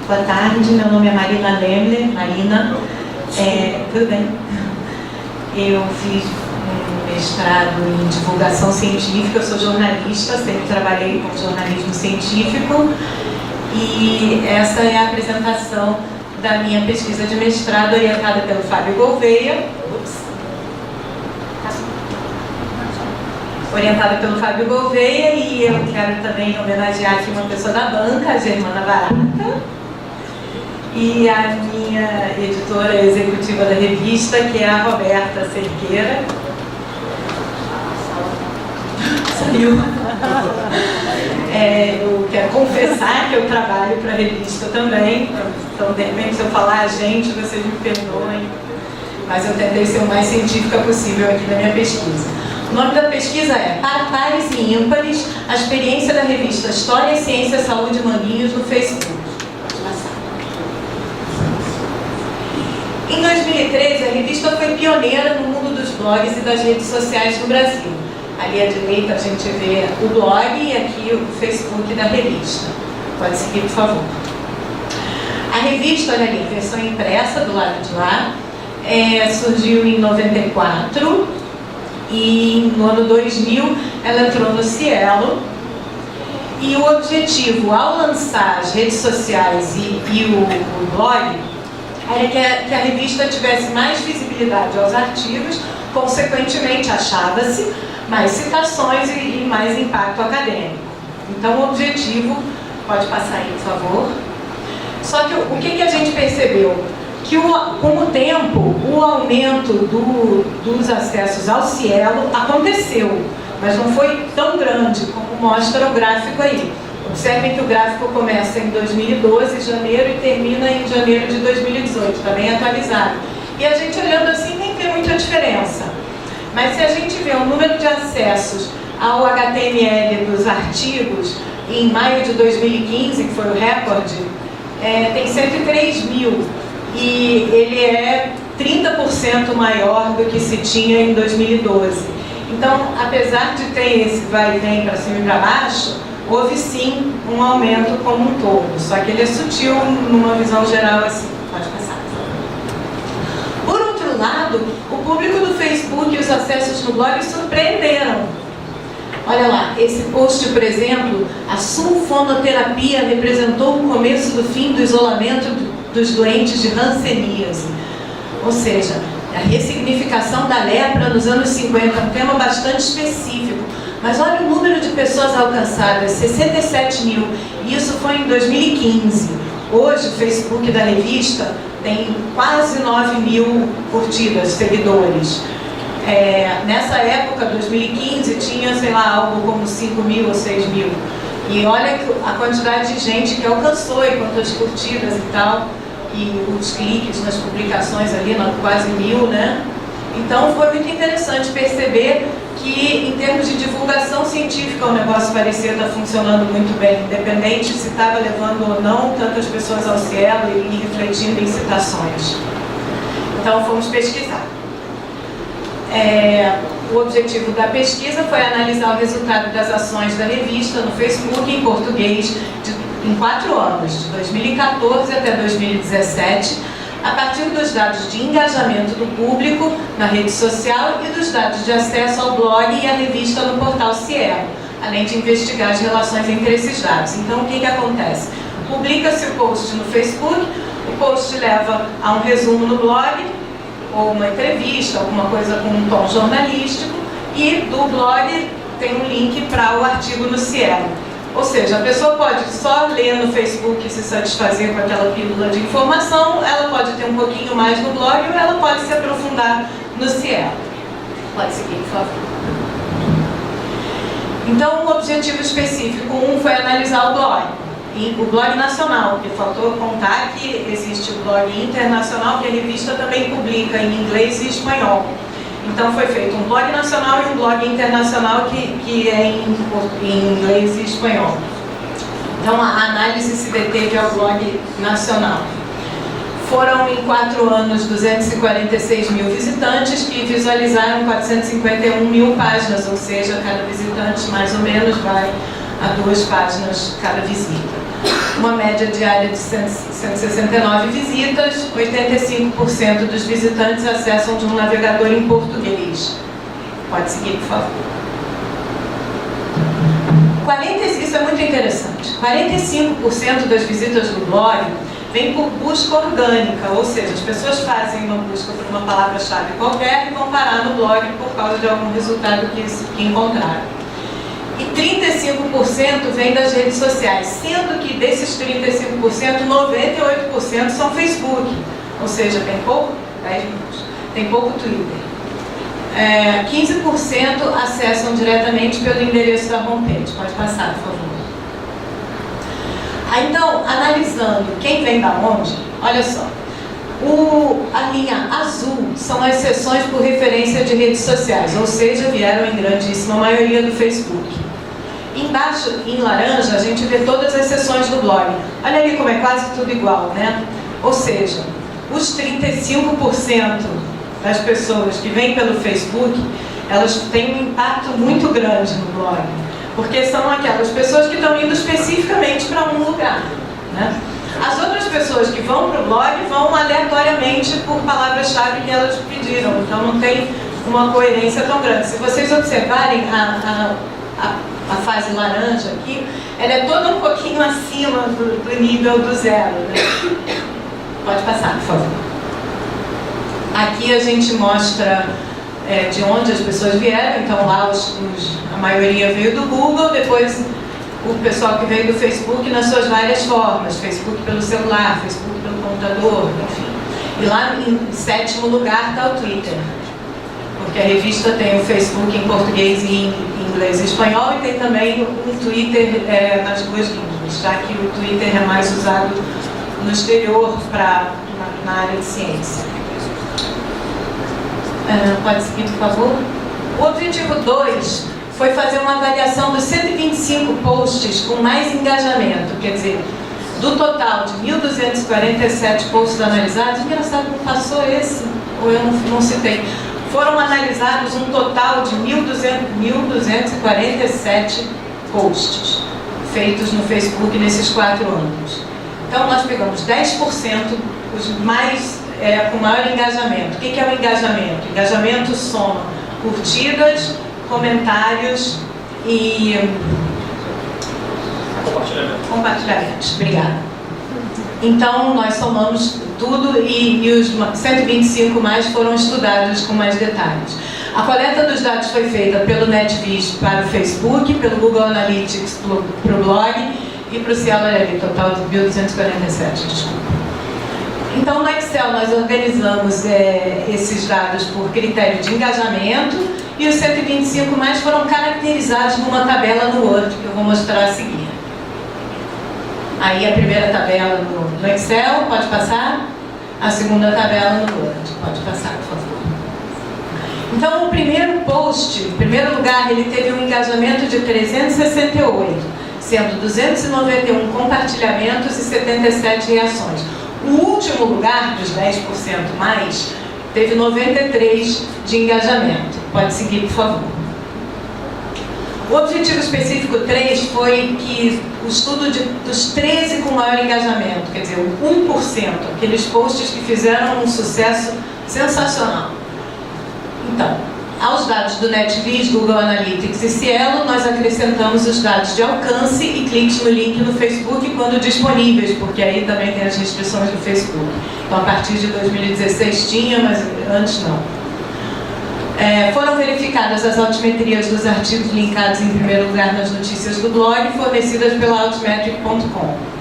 Boa tarde, meu nome é Marina Lemler. Marina, tudo bem? Eu fiz um mestrado em divulgação científica, eu sou jornalista, sempre trabalhei com jornalismo científico e essa é a apresentação da minha pesquisa de mestrado orientada pelo Fábio Gouveia. Orientada pelo Fábio Gouveia, e eu quero também homenagear aqui uma pessoa da banca, a Germana Barata, e a minha editora executiva da revista, que é a Roberta Cerqueira. Saiu. Eu quero confessar que eu trabalho para a revista também, então de repente se eu falar a gente, vocês me perdoem, mas eu tentei ser o mais científica possível aqui na minha pesquisa. O nome da pesquisa é Para Pares e Ímpares, a experiência da revista História, Ciência, Saúde e Manguinhos no Facebook. Em 2013, a revista foi pioneira no mundo dos blogs e das redes sociais no Brasil. Ali à direita a gente vê o blog e aqui o Facebook da revista. Pode seguir, por favor. A revista, olha ali, versão impressa do lado de lá, surgiu em 94 e no ano 2000 ela entrou no Cielo. E o objetivo, ao lançar as redes sociais e o blog, era que a revista tivesse mais visibilidade aos artigos, consequentemente achava-se mais citações e mais impacto acadêmico. Então o objetivo, pode passar aí, por favor. Só que o que a gente percebeu? Que com o tempo, o aumento dos acessos ao Cielo aconteceu, mas não foi tão grande como mostra o gráfico aí. Observem que o gráfico começa em 2012, janeiro, e termina em janeiro de 2018, está bem atualizado. E a gente olhando assim nem vê muita diferença. Mas se a gente vê o número de acessos ao HTML dos artigos, em maio de 2015, que foi o recorde, tem 103 mil. E ele é 30% maior do que se tinha em 2012. Então, apesar de ter esse vai e vem para cima e para baixo, houve sim um aumento como um todo, só que ele é sutil numa visão geral assim. Pode passar. Por outro lado, o público do Facebook e os acessos no blog surpreenderam. Olha lá, esse post, por exemplo, a sulfonoterapia representou o começo do fim do isolamento dos doentes de hanseníase. Ou seja, a ressignificação da lepra nos anos 50, um tema bastante específico. Mas olha o número de pessoas alcançadas, 67 mil, e isso foi em 2015. Hoje o Facebook da revista tem quase 9 mil curtidas, seguidores. Nessa época, 2015, tinha, sei lá, algo como 5 mil ou 6 mil. E olha a quantidade de gente que alcançou, e quantas curtidas e tal, e os cliques nas publicações ali, quase 1000, né? Então foi muito interessante perceber que, em termos de divulgação científica, o negócio parecia estar funcionando muito bem, independente se estava levando ou não tantas pessoas ao Cielo e refletindo em citações. Então fomos pesquisar. O objetivo da pesquisa foi analisar o resultado das ações da revista no Facebook em português em 4 anos, de 2014 até 2017, a partir dos dados de engajamento do público na rede social e dos dados de acesso ao blog e à revista no portal Cielo, além de investigar as relações entre esses dados. Então, o que acontece? Publica-se o post no Facebook, o post leva a um resumo no blog, ou uma entrevista, alguma coisa com um tom jornalístico, e do blog tem um link para o artigo no Cielo. Ou seja, a pessoa pode só ler no Facebook e se satisfazer com aquela pílula de informação, ela pode ter um pouquinho mais no blog, ou ela pode se aprofundar no Cielo. Pode seguir, por favor. Então, o objetivo específico 1 foi analisar o blog. E o blog nacional, porque faltou contar que existe o blog internacional, que a revista também publica em inglês e espanhol. Então foi feito um blog nacional e um blog internacional que é em inglês e espanhol. Então a análise se deteve ao blog nacional. Foram em 4 anos 246 mil visitantes que visualizaram 451 mil páginas, ou seja, cada visitante mais ou menos vai a 2 páginas cada visita. uma média diária de 169 visitas, 85% dos visitantes acessam de um navegador em português. Pode seguir, por favor. Isso é muito interessante. 45% das visitas do blog vem por busca orgânica, ou seja, as pessoas fazem uma busca por uma palavra-chave qualquer e vão parar no blog por causa de algum resultado que encontraram. E 35% vem das redes sociais, sendo que desses 35%, 98% são Facebook, ou seja, tem pouco, 10 minutos, tem pouco Twitter. 15% acessam diretamente pelo endereço da homepage. Pode passar, por favor. Então, analisando quem vem da onde, olha só. A linha azul são as sessões por referência de redes sociais, ou seja, vieram em grandíssima maioria do Facebook. Embaixo, em laranja, a gente vê todas as sessões do blog. Olha ali como é quase tudo igual, né? Ou seja, os 35% das pessoas que vêm pelo Facebook, elas têm um impacto muito grande no blog, porque são aquelas pessoas que estão indo especificamente para um lugar, né? As outras pessoas que vão para o blog vão aleatoriamente por palavras-chave que elas pediram, então não tem uma coerência tão grande. Se vocês observarem a fase laranja aqui, ela é toda um pouquinho acima do nível do zero, né? Pode passar, por favor. Aqui a gente mostra de onde as pessoas vieram, então lá a maioria veio do Google, depois o pessoal que veio do Facebook nas suas várias formas, Facebook pelo celular, Facebook pelo computador, enfim. E lá em 7º lugar está o Twitter, porque a revista tem o Facebook em português e em inglês e espanhol, e tem também um Twitter nas duas línguas, já que o Twitter é mais usado no exterior na área de ciência. Pode seguir, por favor. O objetivo 2 foi fazer uma avaliação dos 125 posts com mais engajamento, quer dizer, do total de 1.247 posts analisados. Engraçado, não passou esse, ou eu não citei. Foram analisados um total de 1.247 posts feitos no Facebook nesses 4 anos. Então, nós pegamos 10%, os mais com maior engajamento. O que é o engajamento? Engajamento soma curtidas, comentários e compartilhamentos. Obrigada. Então, nós somamos tudo e os 125 mais foram estudados com mais detalhes. A coleta dos dados foi feita pelo NetVis para o Facebook, pelo Google Analytics para o blog e para o Cielo ali, total de 1.247, desculpa. Então, no Excel, nós organizamos esses dados por critério de engajamento e os 125 mais foram caracterizados numa tabela no Word, que eu vou mostrar a seguir. Aí a primeira tabela no Excel, pode passar. A segunda tabela no Word, pode passar, por favor. Então, o primeiro post, em primeiro lugar, ele teve um engajamento de 368, sendo 291 compartilhamentos e 77 reações. O último lugar, dos 10% mais, teve 93 de engajamento. Pode seguir, por favor. O objetivo específico 3 foi que o estudo dos 13 com maior engajamento, quer dizer, o 1%, aqueles posts que fizeram um sucesso sensacional. Então, aos dados do NetVis, Google Analytics e Cielo, nós acrescentamos os dados de alcance e cliques no link no Facebook quando disponíveis, porque aí também tem as restrições do Facebook. Então, a partir de 2016 tinha, mas antes não. Foram verificadas as altimetrias dos artigos linkados em primeiro lugar nas notícias do blog, fornecidas pela Altmetric.com.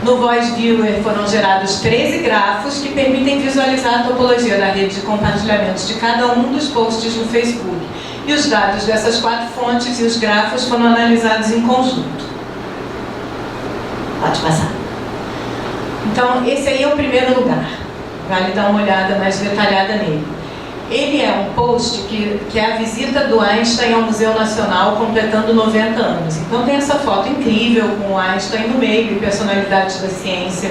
No Voice Viewer foram gerados 13 grafos que permitem visualizar a topologia da rede de compartilhamentos de cada um dos posts no Facebook. E os dados dessas 4 fontes e os grafos foram analisados em conjunto. Pode passar. Então, esse aí é o primeiro lugar. Vale dar uma olhada mais detalhada nele. Ele é um post que é a visita do Einstein ao Museu Nacional completando 90 anos. Então tem essa foto incrível com o Einstein no meio e personalidades da ciência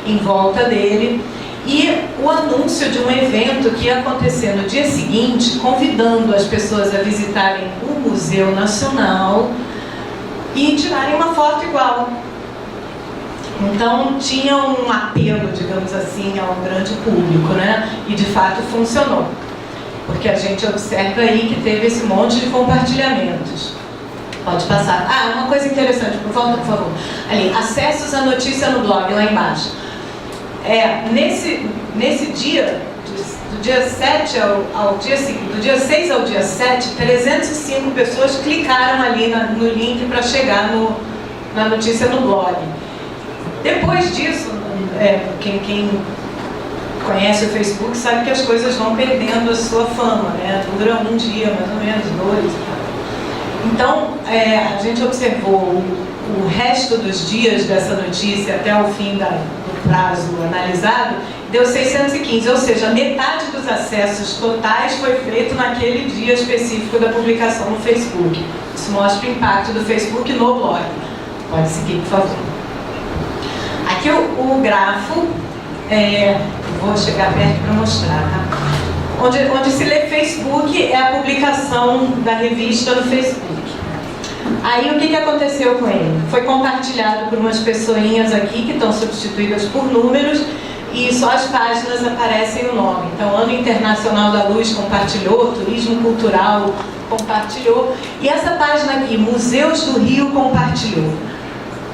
em volta dele. E o anúncio de um evento que ia acontecer no dia seguinte, convidando as pessoas a visitarem o Museu Nacional e tirarem uma foto igual. Então tinha um apelo, digamos assim, ao grande público, né? E de fato funcionou, porque a gente observa aí que teve esse monte de compartilhamentos. Pode passar. Ah, uma coisa interessante, volta por favor. Ali, acessos à notícia no blog, lá embaixo. Nesse dia, do dia 7 ao dia seguinte, do dia 6 ao dia 7, 305 pessoas clicaram ali no link para chegar na notícia no blog. Depois disso, quem conhece o Facebook sabe que as coisas vão perdendo a sua fama, né? Dura um dia, mais ou menos, 2. Então, a gente observou o resto dos dias dessa notícia até o fim do prazo analisado, deu 615, ou seja, metade dos acessos totais foi feito naquele dia específico da publicação no Facebook. Isso mostra o impacto do Facebook no blog. Pode seguir, por favor. Aqui o grafo, vou chegar perto para mostrar, tá? Onde se lê Facebook é a publicação da revista no Facebook. Aí o que aconteceu com ele? Foi compartilhado por umas pessoinhas aqui que estão substituídas por números e só as páginas aparecem o nome. Então, Ano Internacional da Luz compartilhou, Turismo Cultural compartilhou, e essa página aqui, Museus do Rio, compartilhou.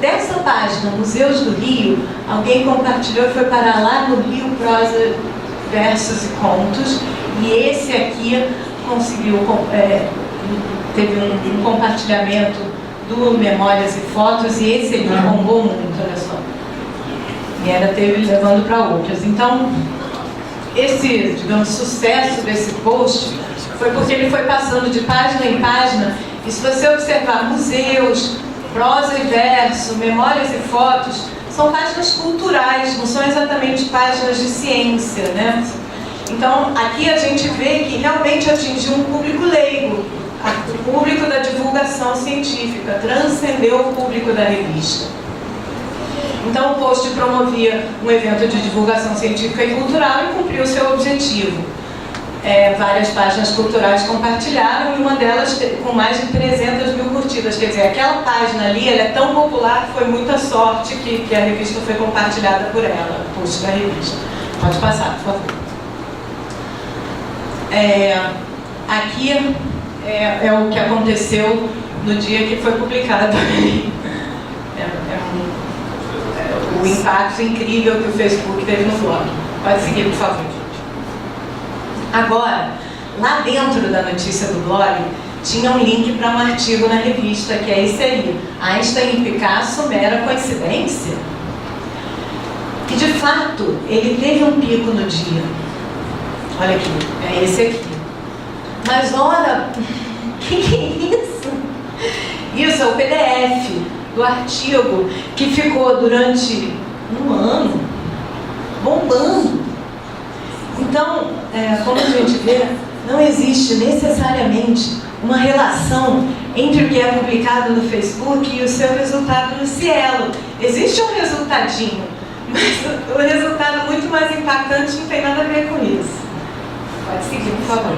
Dessa página, Museus do Rio, alguém compartilhou e foi parar lá no Rio Prosa, Versos e Contos, e esse aqui conseguiu, teve um compartilhamento do Memórias e Fotos, e esse aqui bombou muito, olha só. E teve levando para outras. Então, esse, digamos, sucesso desse post foi porque ele foi passando de página em página, e se você observar museus, prosa e verso, memórias e fotos, são páginas culturais, não são exatamente páginas de ciência, né? Então, aqui a gente vê que realmente atingiu um público leigo, o público da divulgação científica, transcendeu o público da revista. Então, o post promovia um evento de divulgação científica e cultural e cumpriu seu objetivo. Várias páginas culturais compartilharam, e uma delas com mais de 300 mil curtidas. Quer dizer, aquela página ali, ela é tão popular que foi muita sorte que a revista foi compartilhada por ela, o post da revista. Pode passar, por favor. Aqui é o que aconteceu no dia que foi publicado. O impacto incrível que o Facebook teve no blog. Pode seguir, por favor. Agora, lá dentro da notícia do blog, tinha um link para um artigo na revista, que é esse aí. Einstein e Picasso, mera coincidência? E, de fato, ele teve um pico no dia. Olha aqui, é esse aqui. Mas, ora, o que é isso? Isso é o PDF do artigo que ficou durante um ano bombando. Então, como a gente vê, não existe necessariamente uma relação entre o que é publicado no Facebook e o seu resultado no Cielo. Existe um resultadinho, mas o resultado muito mais impactante não tem nada a ver com isso. Pode seguir, por favor.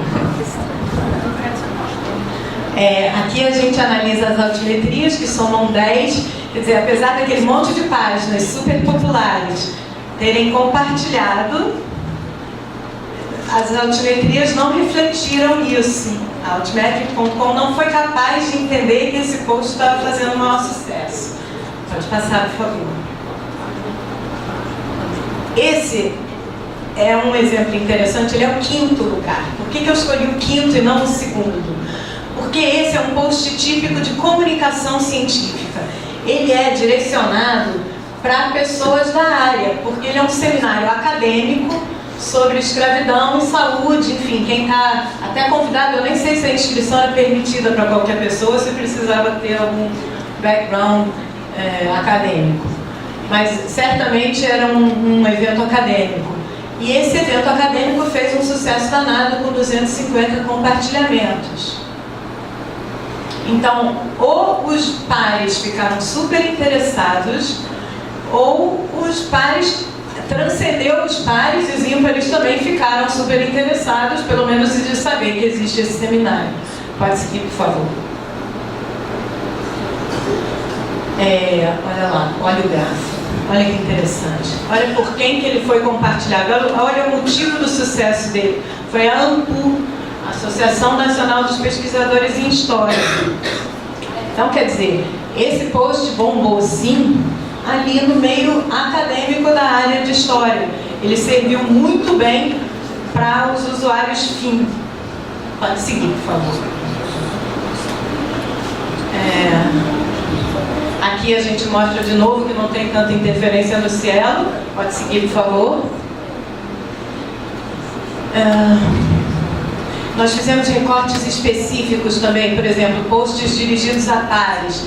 Aqui a gente analisa as altimetrias, que somam 10, quer dizer, apesar daquele monte de páginas super populares terem compartilhado, as altimetrias não refletiram isso. A Altimetric.com não foi capaz de entender que esse post estava fazendo um maior sucesso. Pode passar, por favor. Esse é um exemplo interessante, ele é o 5º lugar. Por que eu escolhi o 5º e não o 2º? Porque esse é um post típico de comunicação científica. Ele é direcionado para pessoas da área, porque ele é um seminário acadêmico sobre escravidão e saúde, enfim, quem está até convidado, eu nem sei se a inscrição era permitida para qualquer pessoa, se precisava ter algum background acadêmico. Mas certamente era um evento acadêmico. E esse evento acadêmico fez um sucesso danado com 250 compartilhamentos. Então, ou os pares ficaram super interessados, ou os pares transcendeu os pares e os ímpares também ficaram super interessados, pelo menos de saber que existe esse seminário. Pode seguir, por favor. Olha lá, olha o gráfico. Olha que interessante. Olha por quem que ele foi compartilhado. Olha o motivo do sucesso dele. Foi a ANPU, Associação Nacional dos Pesquisadores em História. Então, quer dizer, esse post bombou sim ali no meio acadêmico da área de História. Ele serviu muito bem para os usuários fim. Pode seguir, por favor. Aqui a gente mostra de novo que não tem tanta interferência no Cielo. Pode seguir, por favor. Nós fizemos recortes específicos também, por exemplo, posts dirigidos a pares.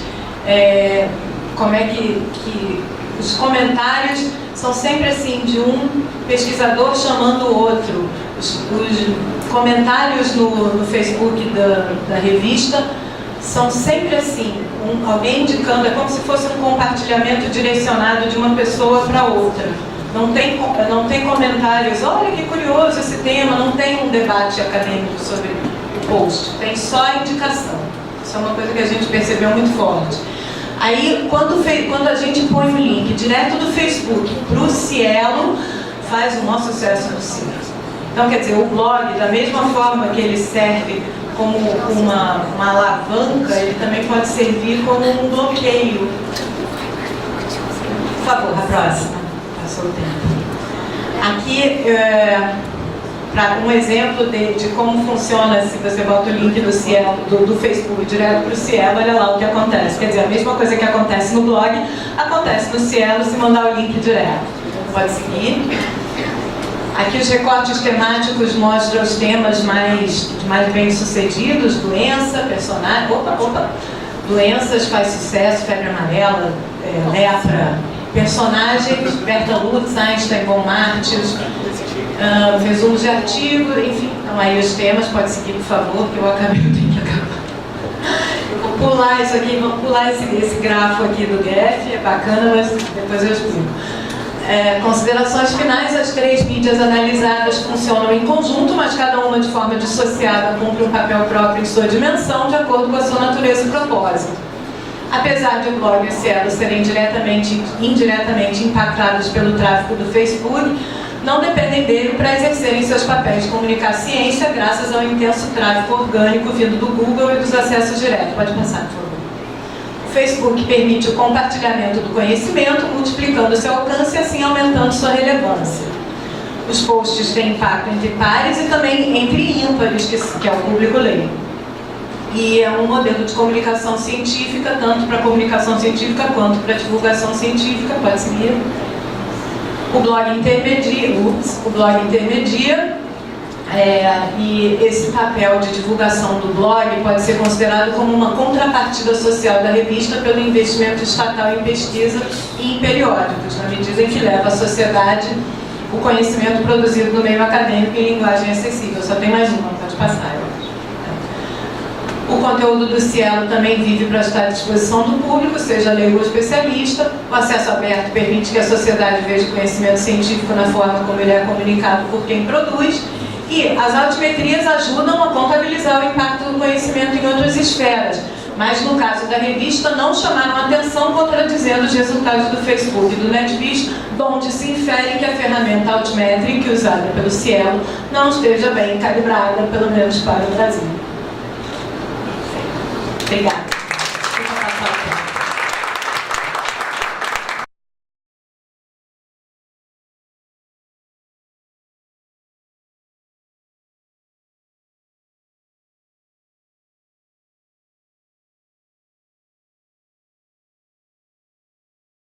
Como é que os comentários são sempre assim, de um pesquisador chamando o outro. Os comentários no Facebook da revista são sempre assim, alguém indicando, é como se fosse um compartilhamento direcionado de uma pessoa para outra. Não tem comentários, olha que curioso esse tema, não tem um debate acadêmico sobre o post, tem só a indicação. Isso é uma coisa que a gente percebeu muito forte. Aí, quando a gente põe o link direto do Facebook para o Cielo, faz um maior sucesso no Cielo. Então, quer dizer, o blog, da mesma forma que ele serve como uma alavanca, ele também pode servir como um bloqueio. Por favor, a próxima. Passou o tempo. Aqui, para um exemplo de como funciona se você bota o link do Cielo, do Facebook direto para o Cielo, olha lá o que acontece. Quer dizer, a mesma coisa que acontece no blog, acontece no Cielo se mandar o link direto. Pode seguir. Aqui os recortes temáticos mostram os temas mais bem-sucedidos: doença, personagem... Doenças faz sucesso, febre amarela, lepra, personagens, Berta Lutz, Einstein, von Martius, resumos de artigo, enfim. Então aí os temas, pode seguir, por favor, que eu tenho que acabar. Eu vou pular isso aqui, vou pular esse grafo aqui do GEF, é bacana, mas depois eu explico. Considerações finais: as três mídias analisadas funcionam em conjunto, mas cada uma de forma dissociada cumpre um papel próprio em sua dimensão, de acordo com a sua natureza e propósito. Apesar de o blog e o Cielo serem indiretamente impactados pelo tráfego do Facebook, não dependem dele para exercerem seus papéis de comunicar ciência, graças ao intenso tráfego orgânico vindo do Google e dos acessos diretos. Pode passar, por favor. O Facebook permite o compartilhamento do conhecimento, multiplicando seu alcance e assim aumentando sua relevância. Os posts têm impacto entre pares e também entre ímpares, que é o público leigo. E é um modelo de comunicação científica, tanto para comunicação científica quanto para divulgação científica. Pode seguir. O blog intermedia, e esse papel de divulgação do blog pode ser considerado como uma contrapartida social da revista pelo investimento estatal em pesquisa e em periódicos, na medida em que leva à sociedade o conhecimento produzido no meio acadêmico em linguagem acessível. Só tem mais uma, pode passar. O conteúdo do Cielo também vive para estar à disposição do público, seja leigo ou especialista. O acesso aberto permite que a sociedade veja o conhecimento científico na forma como ele é comunicado por quem produz. E as altimetrias ajudam a contabilizar o impacto do conhecimento em outras esferas, mas no caso da revista não chamaram atenção, contradizendo os resultados do Facebook e do NetBeast, onde se infere que a ferramenta Altimetric usada pelo Cielo não esteja bem calibrada, pelo menos para o Brasil. Obrigada.